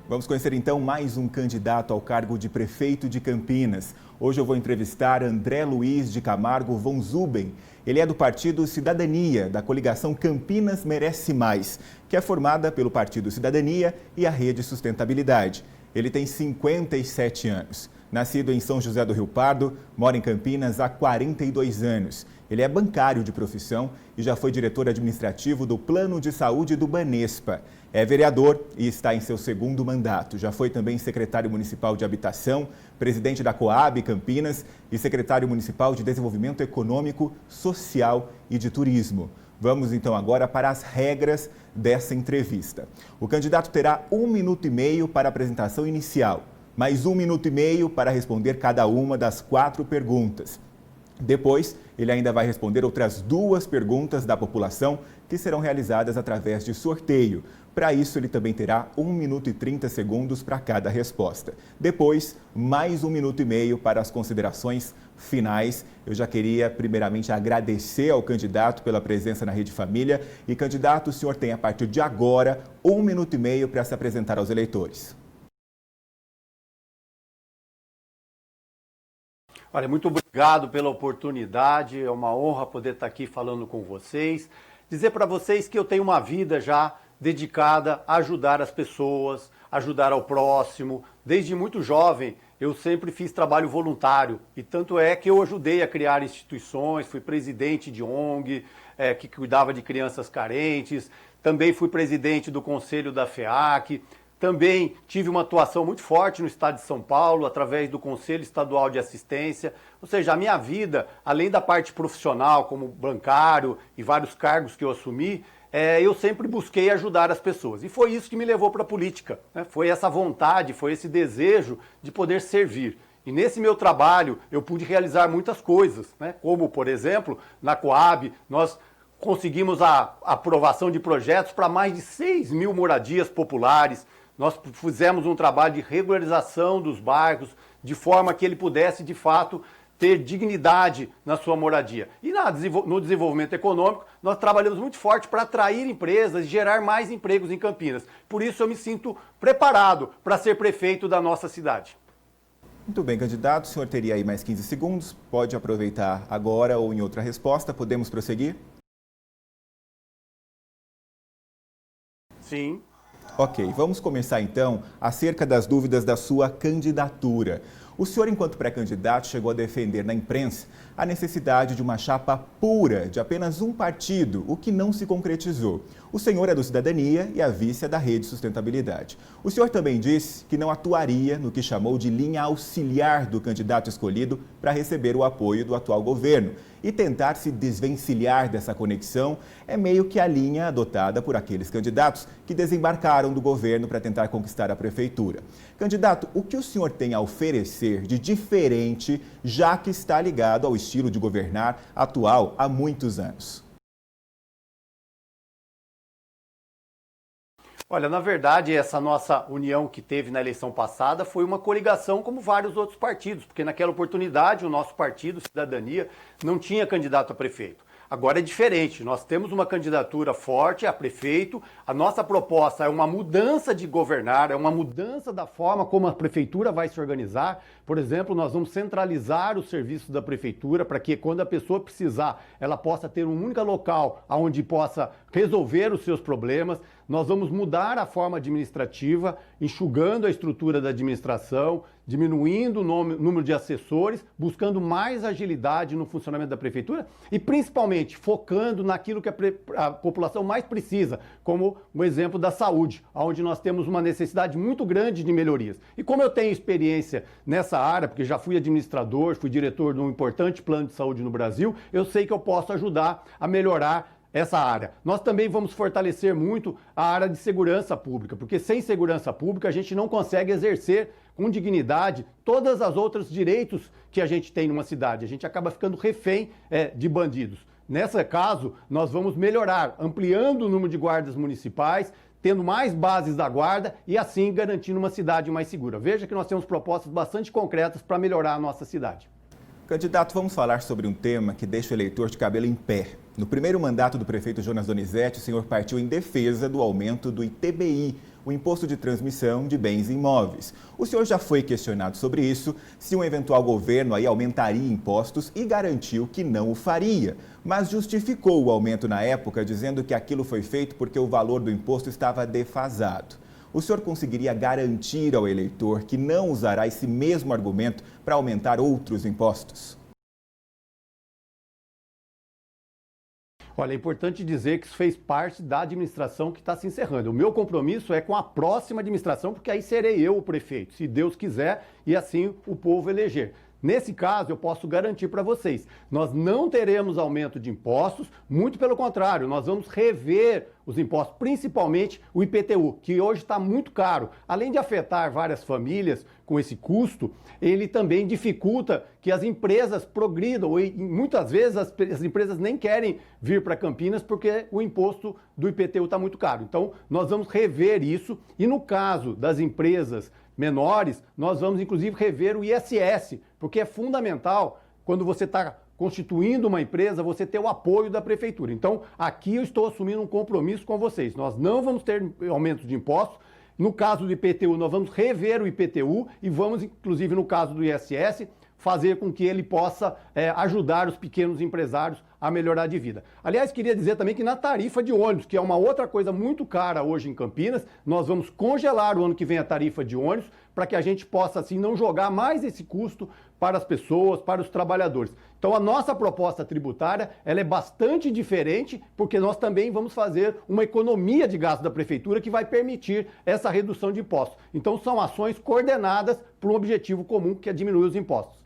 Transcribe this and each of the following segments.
Vamos conhecer então mais um candidato ao cargo de prefeito de Campinas. Hoje eu vou entrevistar André Luiz de Camargo von Zuben. Ele é do partido Cidadania, da coligação Campinas Merece Mais, que é formada pelo Partido Cidadania e a Rede Sustentabilidade. Ele tem 57 anos. Nascido em São José do Rio Pardo, mora em Campinas há 42 anos. Ele é bancário de profissão e já foi diretor administrativo do Plano de Saúde do Banespa. É vereador e está em seu segundo mandato. Já foi também secretário municipal de Habitação, presidente da Coab Campinas e secretário municipal de Desenvolvimento Econômico, Social e de Turismo. Vamos então agora para as regras dessa entrevista. O candidato terá 1 minuto e meio para a apresentação inicial, mais 1 minuto e meio para responder cada uma das 4 perguntas. Depois, ele ainda vai responder outras 2 perguntas da população que serão realizadas através de sorteio. Para isso, ele também terá 1 minuto e 30 segundos para cada resposta. Depois, mais 1 minuto e meio para as considerações finais. Eu já queria, primeiramente, agradecer ao candidato pela presença na Rede Família. E, candidato, o senhor tem, a partir de agora, 1 minuto e meio para se apresentar aos eleitores. Olha, muito obrigado pela oportunidade, é uma honra poder estar aqui falando com vocês. Dizer para vocês que eu tenho uma vida já dedicada a ajudar as pessoas, ajudar ao próximo. Desde muito jovem eu sempre fiz trabalho voluntário e tanto é que eu ajudei a criar instituições, fui presidente de ONG, que cuidava de crianças carentes, também fui presidente do conselho da FEAC. Também tive uma atuação muito forte no estado de São Paulo, através do Conselho Estadual de Assistência. Ou seja, a minha vida, além da parte profissional, como bancário e vários cargos que eu assumi, eu sempre busquei ajudar as pessoas. E foi isso que me levou para a política, né? Foi essa vontade, foi esse desejo de poder servir. E nesse meu trabalho eu pude realizar muitas coisas, né? Como, por exemplo, na Coab, nós conseguimos a aprovação de projetos para mais de 6 mil moradias populares. Nós fizemos um trabalho de regularização dos bairros, de forma que ele pudesse, de fato, ter dignidade na sua moradia. E no desenvolvimento econômico, nós trabalhamos muito forte para atrair empresas e gerar mais empregos em Campinas. Por isso eu me sinto preparado para ser prefeito da nossa cidade. Muito bem, candidato. O senhor teria aí mais 15 segundos. Pode aproveitar agora ou em outra resposta. Podemos prosseguir? Sim. Ok, vamos começar então acerca das dúvidas da sua candidatura. O senhor, enquanto pré-candidato, chegou a defender na imprensa a necessidade de uma chapa pura, de apenas um partido, o que não se concretizou. O senhor é do Cidadania e a vice é da Rede Sustentabilidade. O senhor também disse que não atuaria no que chamou de linha auxiliar do candidato escolhido para receber o apoio do atual governo. E tentar se desvencilhar dessa conexão é meio que a linha adotada por aqueles candidatos que desembarcaram do governo para tentar conquistar a prefeitura. Candidato, o que o senhor tem a oferecer de diferente, já que está ligado ao estilo de governar atual há muitos anos? Olha, na verdade, essa nossa união que teve na eleição passada foi uma coligação como vários outros partidos, porque naquela oportunidade o nosso partido, Cidadania, não tinha candidato a prefeito. Agora é diferente, nós temos uma candidatura forte a prefeito, a nossa proposta é uma mudança de governar, é uma mudança da forma como a prefeitura vai se organizar. Por exemplo, nós vamos centralizar os serviços da prefeitura para que quando a pessoa precisar, ela possa ter um único local onde possa resolver os seus problemas. Nós vamos mudar a forma administrativa, enxugando a estrutura da administração, diminuindo o número de assessores, buscando mais agilidade no funcionamento da prefeitura e principalmente focando naquilo que a população mais precisa, como o exemplo da saúde, onde nós temos uma necessidade muito grande de melhorias. E como eu tenho experiência nessa área, porque já fui administrador, fui diretor de um importante plano de saúde no Brasil, eu sei que eu posso ajudar a melhorar essa área. Nós também vamos fortalecer muito a área de segurança pública, porque sem segurança pública a gente não consegue exercer com dignidade todas as outros direitos que a gente tem numa cidade. A gente acaba ficando refém de bandidos. Nesse caso, nós vamos melhorar, ampliando o número de guardas municipais, tendo mais bases da guarda e assim garantindo uma cidade mais segura. Veja que nós temos propostas bastante concretas para melhorar a nossa cidade. Candidato, vamos falar sobre um tema que deixa o eleitor de cabelo em pé. No primeiro mandato do prefeito Jonas Donizete, o senhor partiu em defesa do aumento do ITBI, o Imposto de Transmissão de Bens Imóveis. O senhor já foi questionado sobre isso, se um eventual governo aí aumentaria impostos e garantiu que não o faria, mas justificou o aumento na época, dizendo que aquilo foi feito porque o valor do imposto estava defasado. O senhor conseguiria garantir ao eleitor que não usará esse mesmo argumento para aumentar outros impostos? Olha, é importante dizer que isso fez parte da administração que está se encerrando. O meu compromisso é com a próxima administração, porque aí serei eu o prefeito, se Deus quiser, e assim o povo eleger. Nesse caso, eu posso garantir para vocês, nós não teremos aumento de impostos, muito pelo contrário, nós vamos rever os impostos, principalmente o IPTU, que hoje está muito caro. Além de afetar várias famílias com esse custo, ele também dificulta que as empresas progridam e muitas vezes as empresas nem querem vir para Campinas porque o imposto do IPTU está muito caro. Então, nós vamos rever isso e no caso das empresas menores, nós vamos inclusive rever o ISS, porque é fundamental quando você está constituindo uma empresa, você ter o apoio da prefeitura. Então, aqui eu estou assumindo um compromisso com vocês. Nós não vamos ter aumento de impostos. No caso do IPTU, nós vamos rever o IPTU e vamos, inclusive no caso do ISS, fazer com que ele possa ajudar os pequenos empresários a melhorar de vida. Aliás, queria dizer também que na tarifa de ônibus, que é uma outra coisa muito cara hoje em Campinas, nós vamos congelar o ano que vem a tarifa de ônibus para que a gente possa, assim, não jogar mais esse custo para as pessoas, para os trabalhadores. Então, a nossa proposta tributária, ela é bastante diferente, porque nós também vamos fazer uma economia de gasto da prefeitura que vai permitir essa redução de impostos. Então, são ações coordenadas para um objetivo comum, que é diminuir os impostos.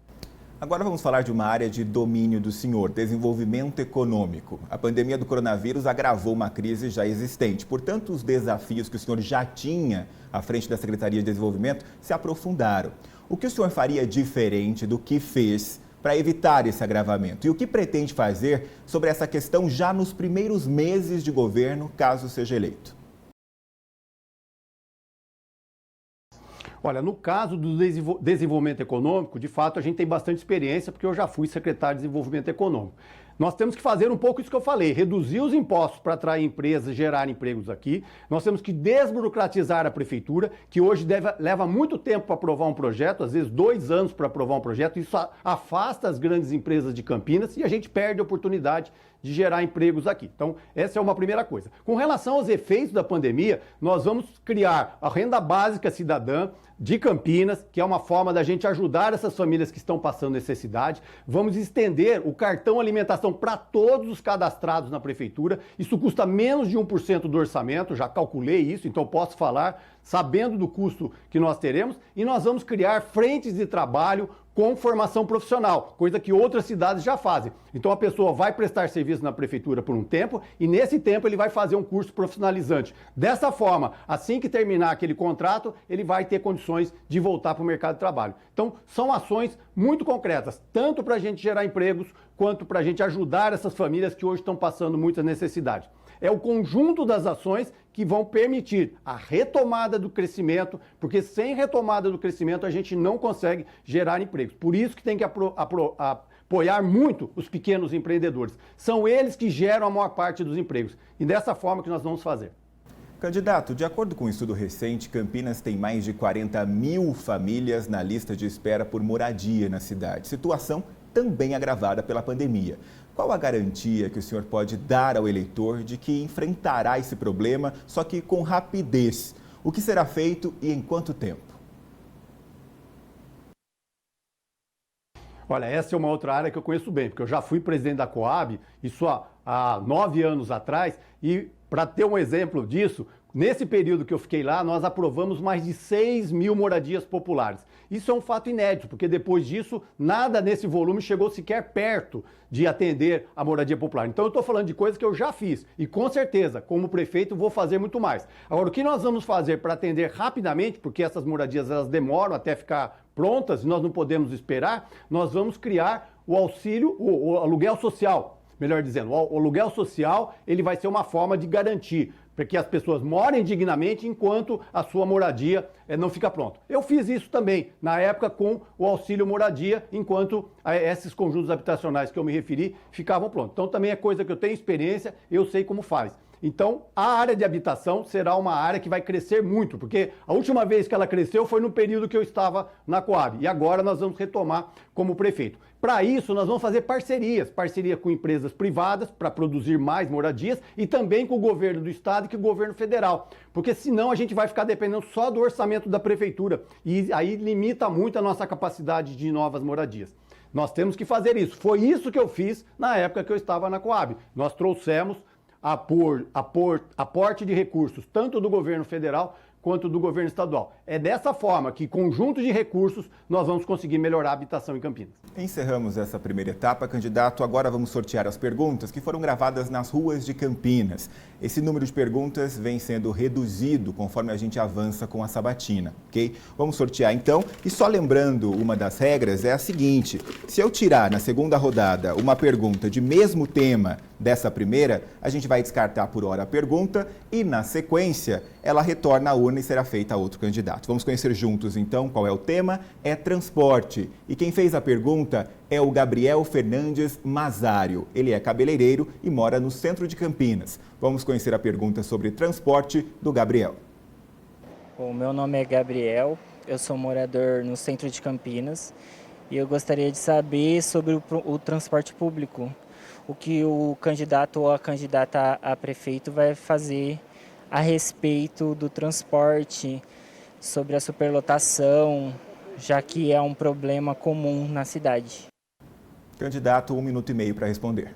Agora vamos falar de uma área de domínio do senhor, desenvolvimento econômico. A pandemia do coronavírus agravou uma crise já existente. Portanto, os desafios que o senhor já tinha à frente da Secretaria de Desenvolvimento se aprofundaram. O que o senhor faria diferente do que fez para evitar esse agravamento? E o que pretende fazer sobre essa questão já nos primeiros meses de governo, caso seja eleito? Olha, no caso do desenvolvimento econômico, de fato, a gente tem bastante experiência, porque eu já fui secretário de Desenvolvimento Econômico. Nós temos que fazer um pouco isso que eu falei, reduzir os impostos para atrair empresas e gerar empregos aqui. Nós temos que desburocratizar a prefeitura, que hoje leva muito tempo para aprovar um projeto, às vezes 2 anos para aprovar um projeto. Isso afasta as grandes empresas de Campinas e a gente perde a oportunidade de gerar empregos aqui. Então, essa é uma primeira coisa. Com relação aos efeitos da pandemia, nós vamos criar a renda básica cidadã de Campinas, que é uma forma da gente ajudar essas famílias que estão passando necessidade. Vamos estender o cartão alimentação para todos os cadastrados na prefeitura. Isso custa menos de 1% do orçamento, já calculei isso, então posso falar sabendo do custo que nós teremos. E nós vamos criar frentes de trabalho com formação profissional, coisa que outras cidades já fazem. Então a pessoa vai prestar serviço na prefeitura por um tempo e nesse tempo ele vai fazer um curso profissionalizante. Dessa forma, assim que terminar aquele contrato, ele vai ter condições de voltar para o mercado de trabalho. Então são ações muito concretas, tanto para a gente gerar empregos, quanto para a gente ajudar essas famílias que hoje estão passando muita necessidade. É o conjunto das ações que vão permitir a retomada do crescimento, porque sem retomada do crescimento a gente não consegue gerar empregos. Por isso que tem que apoiar muito os pequenos empreendedores. São eles que geram a maior parte dos empregos. E dessa forma que nós vamos fazer. Candidato, de acordo com um estudo recente, Campinas tem mais de 40 mil famílias na lista de espera por moradia na cidade. Situação também agravada pela pandemia. Qual a garantia que o senhor pode dar ao eleitor de que enfrentará esse problema, só que com rapidez? O que será feito e em quanto tempo? Olha, essa é uma outra área que eu conheço bem, porque eu já fui presidente da Coab, isso há 9 anos atrás, e para ter um exemplo disso, nesse período que eu fiquei lá, nós aprovamos mais de 6 mil moradias populares. Isso é um fato inédito, porque depois disso, nada nesse volume chegou sequer perto de atender a moradia popular. Então eu estou falando de coisas que eu já fiz e com certeza, como prefeito, vou fazer muito mais. Agora, o que nós vamos fazer para atender rapidamente, porque essas moradias elas demoram até ficar prontas e nós não podemos esperar, nós vamos criar o auxílio, o aluguel social. Melhor dizendo, o aluguel social ele vai ser uma forma de garantir para que as pessoas morem dignamente enquanto a sua moradia não fica pronto. Eu fiz isso também, na época com o auxílio moradia, enquanto esses conjuntos habitacionais que eu me referi ficavam prontos. Então também é coisa que eu tenho experiência, eu sei como faz. Então, a área de habitação será uma área que vai crescer muito, porque a última vez que ela cresceu foi no período que eu estava na Coab, e agora nós vamos retomar como prefeito. Para isso, nós vamos fazer parceria com empresas privadas para produzir mais moradias e também com o governo do estado e com o governo federal, porque senão a gente vai ficar dependendo só do orçamento da prefeitura, e aí limita muito a nossa capacidade de novas moradias. Nós temos que fazer isso. Foi isso que eu fiz na época que eu estava na Coab. Nós trouxemos aporte de recursos, tanto do governo federal quanto do governo estadual. É dessa forma que, conjunto de recursos, nós vamos conseguir melhorar a habitação em Campinas. Encerramos essa primeira etapa, candidato. Agora vamos sortear as perguntas que foram gravadas nas ruas de Campinas. Esse número de perguntas vem sendo reduzido conforme a gente avança com a sabatina, ok? Vamos sortear então. E só lembrando, uma das regras é a seguinte: se eu tirar na segunda rodada uma pergunta de mesmo tema dessa primeira, a gente vai descartar por hora a pergunta e, na sequência, ela retorna à urna e será feita a outro candidato. Vamos conhecer juntos, então, qual é o tema? É transporte. E quem fez a pergunta é o Gabriel Fernandes Mazário. Ele é cabeleireiro e mora no centro de Campinas. Vamos conhecer a pergunta sobre transporte do Gabriel. O meu nome é Gabriel, eu sou morador no centro de Campinas e eu gostaria de saber sobre o transporte público. O que o candidato ou a candidata a prefeito vai fazer a respeito do transporte, sobre a superlotação, já que é um problema comum na cidade. Candidato, 1 minuto e meio para responder.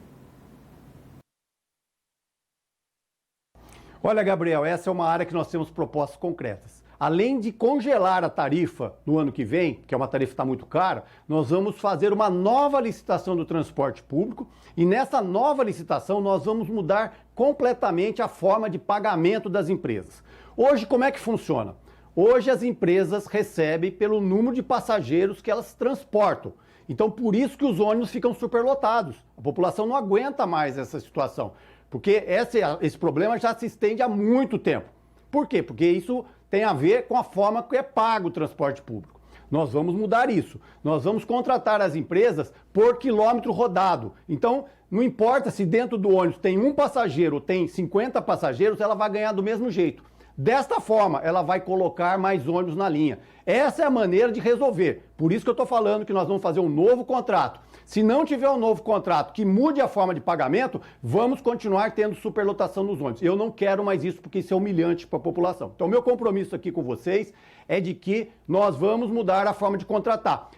Olha, Gabriel, essa é uma área que nós temos propostas concretas. Além de congelar a tarifa no ano que vem, que é uma tarifa que está muito cara, nós vamos fazer uma nova licitação do transporte público e nessa nova licitação nós vamos mudar completamente a forma de pagamento das empresas. Hoje, como é que funciona? Hoje as empresas recebem pelo número de passageiros que elas transportam. Então, por isso que os ônibus ficam superlotados. A população não aguenta mais essa situação, porque esse problema já se estende há muito tempo. Por quê? Porque isso tem a ver com a forma que é pago o transporte público. Nós vamos mudar isso. Nós vamos contratar as empresas por quilômetro rodado. Então, não importa se dentro do ônibus tem um passageiro ou tem 50 passageiros, ela vai ganhar do mesmo jeito. Desta forma, ela vai colocar mais ônibus na linha. Essa é a maneira de resolver. Por isso que eu estou falando que nós vamos fazer um novo contrato. Se não tiver um novo contrato que mude a forma de pagamento, vamos continuar tendo superlotação nos ônibus. Eu não quero mais isso porque isso é humilhante para a população. Então, meu compromisso aqui com vocês é de que nós vamos mudar a forma de contratar.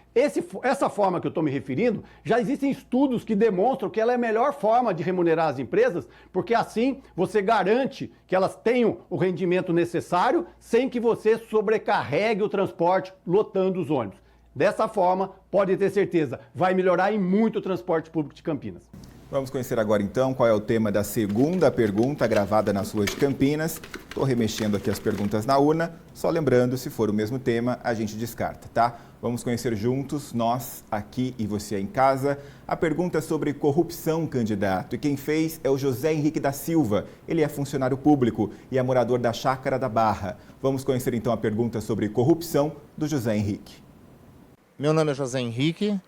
Essa forma que eu estou me referindo, já existem estudos que demonstram que ela é a melhor forma de remunerar as empresas, porque assim você garante que elas tenham o rendimento necessário sem que você sobrecarregue o transporte lotando os ônibus. Dessa forma, pode ter certeza, vai melhorar em muito o transporte público de Campinas. Vamos conhecer agora então qual é o tema da segunda pergunta gravada nas ruas de Campinas. Estou remexendo aqui as perguntas na urna, só lembrando, se for o mesmo tema, a gente descarta, tá? Vamos conhecer juntos, nós aqui e você em casa, a pergunta sobre corrupção, candidato. E quem fez é o José Henrique da Silva. Ele é funcionário público e é morador da Chácara da Barra. Vamos conhecer então a pergunta sobre corrupção do José Henrique. Meu nome é José Henrique.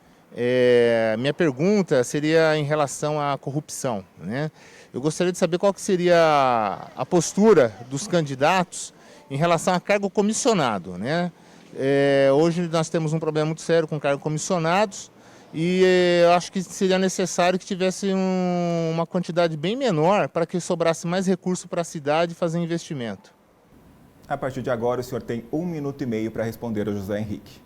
Minha pergunta seria em relação à corrupção, né? Eu gostaria de saber qual que seria a postura dos candidatos em relação a cargo comissionado, né? Hoje nós temos um problema muito sério com cargos comissionados e eu acho que seria necessário que tivesse uma quantidade bem menor para que sobrasse mais recurso para a cidade fazer investimento. A partir de agora, o senhor tem 1 minuto e meio para responder ao José Henrique.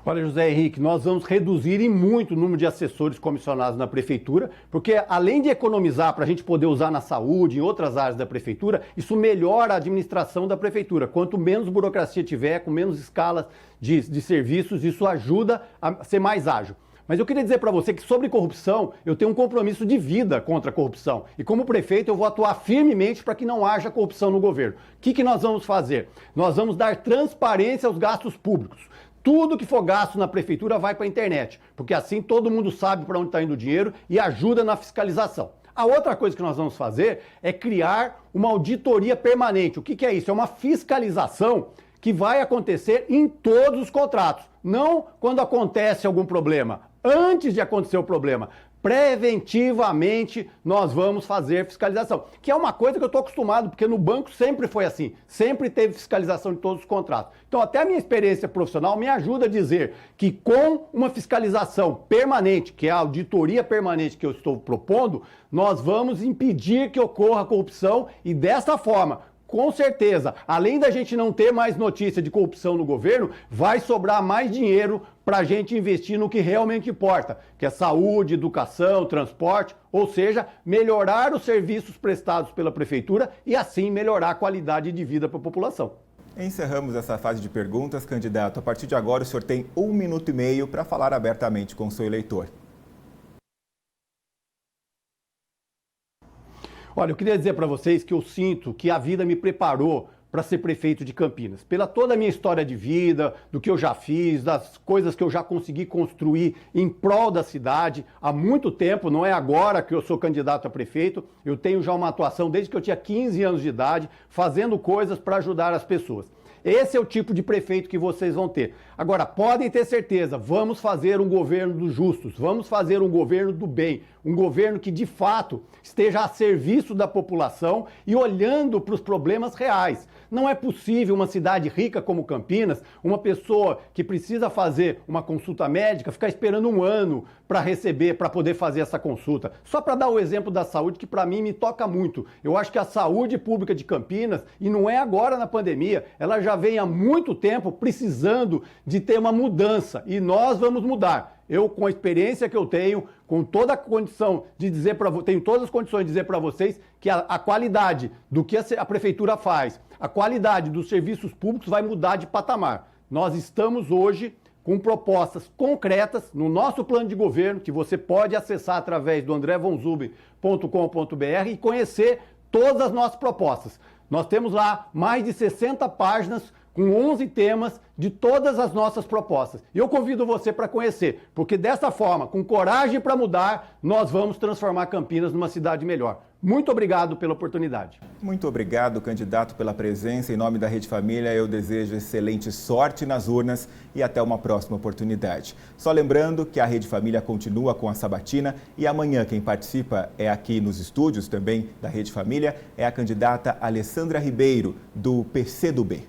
Olha, José Henrique, nós vamos reduzir em muito o número de assessores comissionados na prefeitura, porque além de economizar para a gente poder usar na saúde, em outras áreas da prefeitura, isso melhora a administração da prefeitura. Quanto menos burocracia tiver, com menos escalas de serviços, isso ajuda a ser mais ágil. Mas eu queria dizer para você que sobre corrupção, eu tenho um compromisso de vida contra a corrupção. E como prefeito, eu vou atuar firmemente para que não haja corrupção no governo. O que nós vamos fazer? Nós vamos dar transparência aos gastos públicos. Tudo que for gasto na prefeitura vai para a internet, porque assim todo mundo sabe para onde está indo o dinheiro e ajuda na fiscalização. A outra coisa que nós vamos fazer é criar uma auditoria permanente. O que é isso? É uma fiscalização que vai acontecer em todos os contratos, não quando acontece algum problema, antes de acontecer o problema. Preventivamente nós vamos fazer fiscalização, que é uma coisa que eu estou acostumado, porque no banco sempre foi assim, sempre teve fiscalização de todos os contratos. Então até a minha experiência profissional me ajuda a dizer que com uma fiscalização permanente, que é a auditoria permanente que eu estou propondo, nós vamos impedir que ocorra corrupção e dessa forma, com certeza, além da gente não ter mais notícia de corrupção no governo, vai sobrar mais dinheiro para a gente investir no que realmente importa, que é saúde, educação, transporte, ou seja, melhorar os serviços prestados pela prefeitura e assim melhorar a qualidade de vida para a população. Encerramos essa fase de perguntas, candidato. A partir de agora, o senhor tem 1 minuto e meio para falar abertamente com o seu eleitor. Olha, eu queria dizer para vocês que eu sinto que a vida me preparou para ser prefeito de Campinas. Pela toda a minha história de vida, do que eu já fiz, das coisas que eu já consegui construir em prol da cidade há muito tempo, não é agora que eu sou candidato a prefeito, eu tenho já uma atuação desde que eu tinha 15 anos de idade, fazendo coisas para ajudar as pessoas. Esse é o tipo de prefeito que vocês vão ter. Agora, podem ter certeza, vamos fazer um governo dos justos, vamos fazer um governo do bem, um governo que de fato esteja a serviço da população e olhando para os problemas reais. Não é possível uma cidade rica como Campinas, uma pessoa que precisa fazer uma consulta médica, ficar esperando 1 ano para receber, para poder fazer essa consulta. Só para dar o exemplo da saúde, que para mim me toca muito. Eu acho que a saúde pública de Campinas, e não é agora na pandemia, ela já vem há muito tempo precisando de ter uma mudança, e nós vamos mudar. Eu, com a experiência que eu tenho, com toda a condição de dizer para vocês, tenho todas as condições de dizer para vocês que a qualidade do que a prefeitura faz, a qualidade dos serviços públicos vai mudar de patamar. Nós estamos hoje com propostas concretas no nosso plano de governo, que você pode acessar através do andrevonzuben.com.br e conhecer todas as nossas propostas. Nós temos lá mais de 60 páginas com 11 temas de todas as nossas propostas. E eu convido você para conhecer, porque dessa forma, com coragem para mudar, nós vamos transformar Campinas numa cidade melhor. Muito obrigado pela oportunidade. Muito obrigado, candidato, pela presença. Em nome da Rede Família, eu desejo excelente sorte nas urnas e até uma próxima oportunidade. Só lembrando que a Rede Família continua com a sabatina e amanhã quem participa é aqui nos estúdios também da Rede Família, é a candidata Alessandra Ribeiro, do PCdoB.